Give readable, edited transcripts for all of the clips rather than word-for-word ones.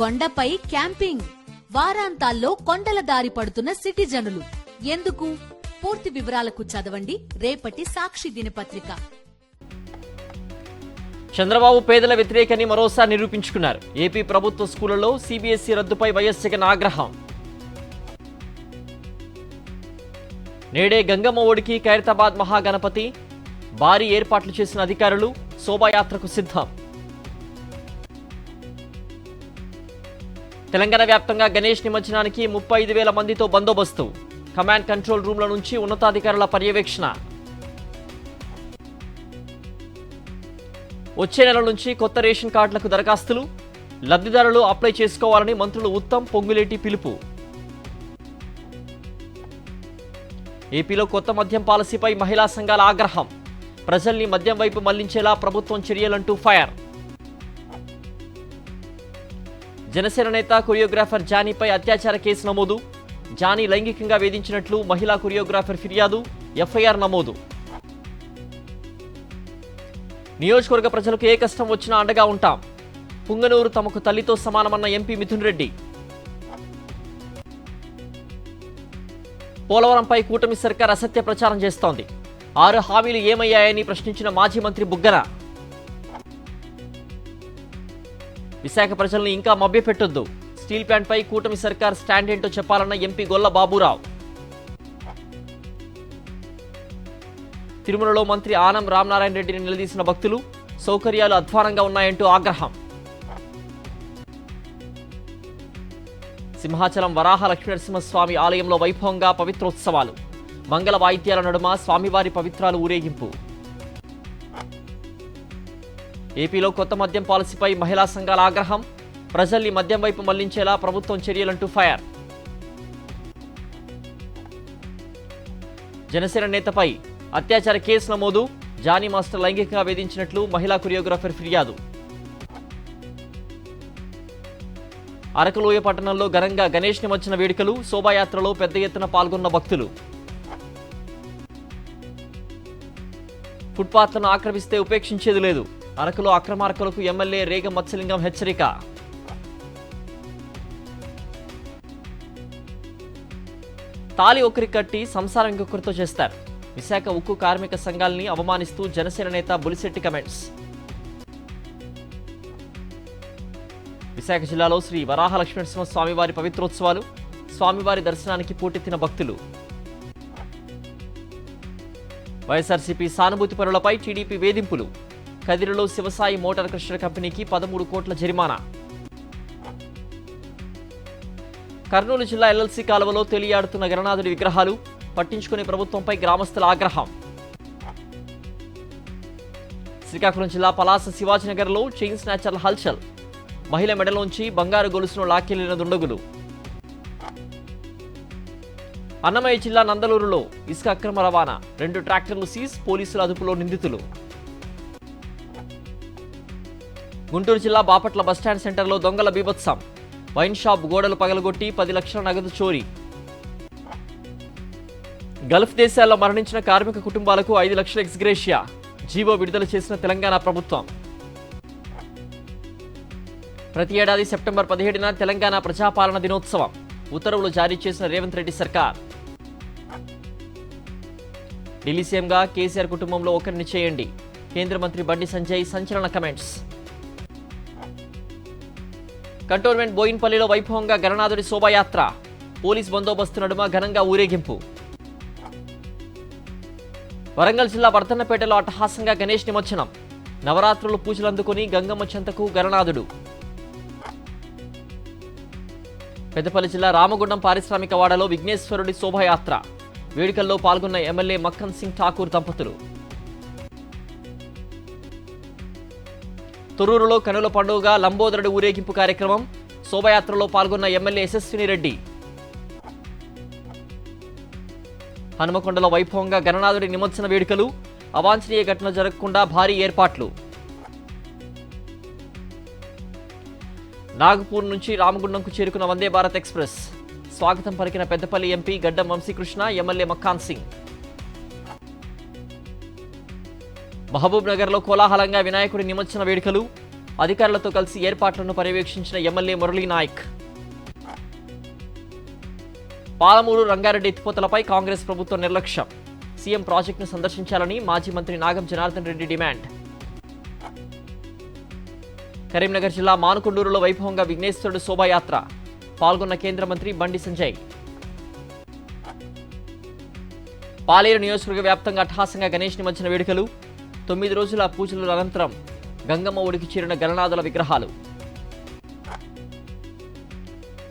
కొండపై క్యాంపింగ్, వారాంతాల్లో కొండల దారి పడుతున్న సిటిజనులు ఎందుకు? పూర్తి వివరాలకు చదవండి రేపటి సాక్షి దినపత్రిక. చంద్రబాబు పేదల వ్యతిరేకని మరోసారి నిరూపించుకున్నారు. ఏపీ ప్రభుత్వ స్కూళ్లలో సీబీఎస్ఈ రద్దుపై వైఎస్ జగన్ ఆగ్రహం. నేడే గంగమ్మ ఒడికి ఖైరతాబాద్ మహాగణపతి, భారీ ఏర్పాట్లు చేసిన అధికారులు, శోభాయాత్రకు సిద్ధం. తెలంగాణ వ్యాప్తంగా గణేష్ నిమజ్జనానికి 35,000 మందితో బందోబస్తు. కమాండ్ కంట్రోల్ రూమ్ల నుంచి ఉన్నతాధికారుల పర్యవేక్షణ. వచ్చే నెల నుంచి కొత్త రేషన్ కార్డులకు దరఖాస్తులు, లబ్ధిదారులు అప్లై చేసుకోవాలని మంత్రులు ఉత్తమ్, పొంగులేటి పిలుపు. ఏపీలో కొత్త మద్యం పాలసీపై మహిళా సంఘాల ఆగ్రహం. ప్రజల్ని మద్యం వైపు మళ్లించేలా ప్రభుత్వం చర్యలంటూ ఫైర్. జనసేన నేత కొరియోగ్రాఫర్ జానీపై అత్యాచార కేసు నమోదు. జానీ లైంగికంగా వేధించినట్లు మహిళా కొరియోగ్రాఫర్ ఫిర్యాదు, ఎఫ్ఐఆర్ నమోదు. నియోజకవర్గ ప్రజలకు ఏ కష్టం వచ్చినా అండగా ఉంటాం. పుంగనూరు తమకు తల్లితో సమానమన్న ఎంపీ మిథున్ రెడ్డి. పోలవరంపై కూటమి సర్కార్ అసత్య ప్రచారం చేస్తోంది. 6 హామీలు ఏమయ్యాయని ప్రశ్నించిన మాజీ మంత్రి బుగ్గన. విశాఖ ప్రజలను ఇంకా మభ్యపెట్టొద్దు. స్టీల్ ప్లాంట్పై కూటమి సర్కార్ స్టాండ్ ఏంటో చెప్పాలన్న ఎంపీ గొల్ల బాబురావు. తిరుమలలో మంత్రి ఆనం రామనారాయణ రెడ్డిని నిలదీసిన భక్తులు. సౌకర్యాలు అధ్వానంగా ఉన్నాయంటూ ఆగ్రహం. సింహాచలం వరాహ లక్ష్మీనరసింహస్వామి ఆలయంలో వైభవంగా పవిత్రోత్సవాలు. మంగళ వాయిద్యాల నడుమ స్వామివారి పవిత్రాలు ఊరేగింపు. ఏపీలో కొత్త మద్యం పాలసీపై మహిళా సంఘాల ఆగ్రహం. ప్రజల్ని మద్యం వైపు మళ్లించేలా ప్రభుత్వం చర్యలంటూ ఫైర్. జనసేన నేతపై అత్యాచార కేసు నమోదు. జానీ మాస్టర్ లైంగికంగా వేధించినట్లు మహిళా కొరియోగ్రాఫర్ ఫిర్యాదు. అరకులోయ పట్టణంలో ఘనంగా గణేష్ నిమజ్జన వేడుకలు. శోభాయాత్రలో పెద్ద ఎత్తున పాల్గొన్న భక్తులు. ఫుట్పాత్లను ఆక్రమిస్తే ఉపేక్షించేది లేదు. అరకులో అక్రమార్కులకు ఎమ్మెల్యే రేగ మత్స్యలింగం హెచ్చరిక. తాలి ఒకరికి కట్టి సంసారం ఇంకొకరితో చేస్తారు. విశాఖ ఉక్కు కార్మిక సంఘాలని అవమానిస్తూ జనసేన నేత బులిశెట్టి కమెంట్స్. విశాఖ జిల్లాలో శ్రీ వరాహ లక్ష్మీనరసింహ స్వామివారి పవిత్రోత్సవాలు. స్వామివారి దర్శనానికి పోటెత్తిన భక్తులు. వైఎస్ఆర్సీపీ సానుభూతి పరులపై టీడీపీ వేధింపులు. కదిరిలో శివసాయి మోటార్ క్రషర్ కంపెనీకి 13 కోట్ల జరిమానా. కర్నూలు జిల్లా ఎల్ఎల్సీ కాలువలో తేలియాడుతున్న గణనాథుడి విగ్రహాలు. పట్టించుకునే ప్రభుత్వంపై గ్రామస్తుల ఆగ్రహం. శ్రీకాకుళం జిల్లా పలాస శివాజీనగర్లో చైన్ స్నాచర్ల హల్చల్. మహిళ మెడలోంచి బంగారు గొలుసును లాక్కెళ్లిన దుండగులు. అన్నమయ్య జిల్లా నందలూరులో ఇసుక అక్రమ రవాణా. 2 ట్రాక్టర్లు సీజ్, పోలీసుల అదుపులో నిందితులు. గుంటూరు జిల్లా బాపట్ల బస్టాండ్ సెంటర్లో దొంగల బీభత్సం. వైన్ షాప్ గోడలు పగలగొట్టి 10 లక్షల నగదు చోరీ. గల్ఫ్ దేశాల్లో మరణించిన కార్మిక కుటుంబాలకు 5 లక్షల ఎక్స్గ్రేషియా. జీవో విడుదల చేసిన తెలంగాణ ప్రభుత్వం. ప్రతి ఏడాది సెప్టెంబర్ 17న తెలంగాణ ప్రజాపాలన దినోత్సవం. ఉత్తర్వులు జారీ చేసిన రేవంత్ రెడ్డి సర్కార్. ఢిల్లీ సీఎంగా కేసీఆర్ కుటుంబంలో ఒకరిని చేయండి. కేంద్ర మంత్రి బండి సంజయ్ సంచలన కమెంట్స్. కంటోన్మెంట్ బోయిన్పల్లిలో వైభవంగా గణనాథుడి శోభాయాత్ర. పోలీస్ బందోబస్తు నడుమ ఘనంగా ఊరేగింపు. వరంగల్ జిల్లా వర్ధన్నపేటలో అట్టహాసంగా గణేష్ నిమజ్జనం. నవరాత్రులు పూజలు అందుకుని గంగమ్మ చెంతకు గణనాథుడు. పెద్దపల్లి జిల్లా రామగుండం పారిశ్రామిక వాడలో విఘ్నేశ్వరుడి శోభాయాత్ర. వేడుకల్లో పాల్గొన్న ఎమ్మెల్యే మక్కన్ సింగ్ ఠాకూర్ దంపతులు. తొర్రూరులో కనుల పండుగ లంబోదరుడి ఊరేగింపు కార్యక్రమం. శోభాయాత్రలో పాల్గొన్న ఎమ్మెల్యే యశస్విని రెడ్డి. హనుమకొండలో వైభవంగా గణనాథుడి నిమజ్జన వేడుకలు. అవాంఛనీయ ఘటన జరగకుండా భారీ ఏర్పాట్లు. నాగపూర్ నుంచి రామగుండంకు చేరుకున్న వందే భారత్ ఎక్స్ప్రెస్. స్వాగతం పలికిన పెద్దపల్లి ఎంపీ గడ్డం వంశీకృష్ణ, ఎమ్మెల్యే మక్కాన్ సింగ్. మహబూబ్ నగర్లో కోలాహలంగా వినాయకుడి నిమజ్జన వేడుకలు. అధికారులతో కలిసి ఏర్పాట్లను పర్యవేక్షించిన ఎమ్మెల్యే మురళీనాయక్. పాలమూరు రంగారెడ్డి ఎత్తిపోతలపై కాంగ్రెస్ ప్రభుత్వం నిర్లక్ష్యం. సీఎం ప్రాజెక్టును సందర్శించాలని మాజీ మంత్రి నాగం జనార్దన్ రెడ్డి డిమాండ్. కరీంనగర్ జిల్లా మానుకొండూరులో వైభవంగా విఘ్నేశ్వరుడు శోభాయాత్ర. పాల్గొన్న కేంద్ర మంత్రి బండి సంజయ్. పాలేరు నియోజకవర్గ వ్యాప్తంగా అట్టహాసంగా గణేష్ నిమజ్జన వేడుకలు. 9 రోజుల పూజల అనంతరం గంగమ్మ ఒడికి చేరిన గణనాథుల విగ్రహాలు.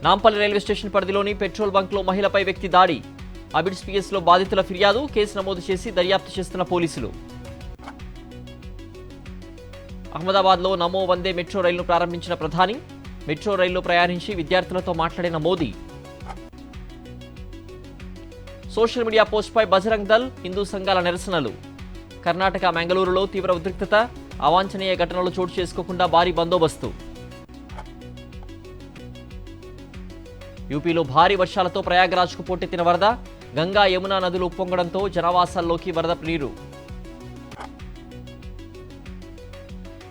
నాంపల్లి రైల్వే స్టేషన్ పరిధిలోని పెట్రోల్ బంక్లో మహిళపై వ్యక్తి దాడి. అబిడ్స్ పిఎస్లో బాధితుల ఫిర్యాదు. కేసు నమోదు చేసి దర్యాప్తు చేస్తున్న పోలీసులు. అహ్మదాబాద్లో నమో వందే మెట్రో రైలును ప్రారంభించిన ప్రధాని. మెట్రో రైల్లో ప్రయాణించి విద్యార్థులతో మాట్లాడిన మోదీ. సోషల్ మీడియా పోస్ట్పై బజరంగ్ దళ్, హిందూ సంఘాల నిరసనలు. కర్ణాటక మెంగళూరులో తీవ్ర ఉద్రిక్తత. అవాంఛనీయ ఘటనలు చోటు చేసుకోకుండా భారీ బందోబస్తు. యూపీలో భారీ వర్షాలతో ప్రయాగరాజ్కు పోటెత్తిన వరద. గంగా యమునా నదులు ఉప్పొంగడంతో జనావాసాల్లోకి వరద నీరు.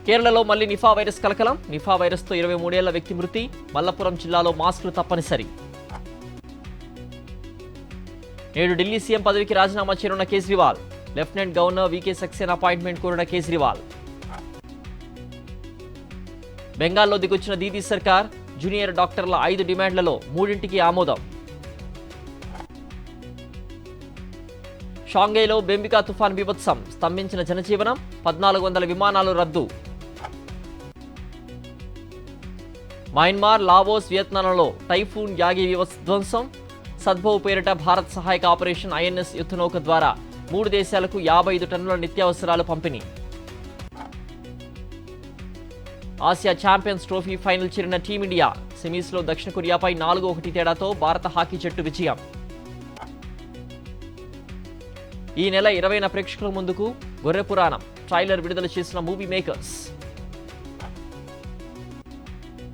కేరళలో మళ్లీ నిఫా వైరస్ కలకలం. నిఫా వైరస్తో 23 ఏళ్ల వ్యక్తి మృతి. మల్లపురం జిల్లాలో మాస్కులు తప్పనిసరి. నేడు ఢిల్లీ సీఎం పదవికి రాజీనామా చేయనున్న కేజ్రీవాల్. లెఫ్టినెంట్ గవర్నర్ వీకే సక్సేనా అపాయింట్మెంట్ కోరిన కేజ్రీవాల్. బెంగాల్లో దిగొచ్చిన దీదీ సర్కార్. జూనియర్ డాక్టర్ల 5 డిమాండ్లలో 3ంటికి ఆమోదం. షాంఘైలో బెంబికా తుఫాన్ బీభత్సం. స్తంభించిన జనజీవనం. 1400 విమానాలు రద్దు. మయన్మార్, లావోస్, వియత్నాంలలో టైఫూన్ యాగి విధ్వంసం. సద్భవ్ పేరిట భారత్ సహాయక ఆపరేషన్ ఐఎన్ఎస్ యుద్ధనౌక ద్వారా 3 దేశాలకు 55 టన్నుల నిత్యావసరాలు పంపిణీ. ఆసియా ఛాంపియన్స్ ట్రోఫీ ఫైనల్ చేరిన టీమిండియా. సెమీస్లో దక్షిణ కొరియాపై 4-1 తేడాతో భారత హాకీ జట్టు విజయం. ఈ నెల 20న ప్రేక్షకుల ముందుకు గొర్రె పురాణం ట్రైలర్ విడుదల చేసిన మూవీ మేకర్స్.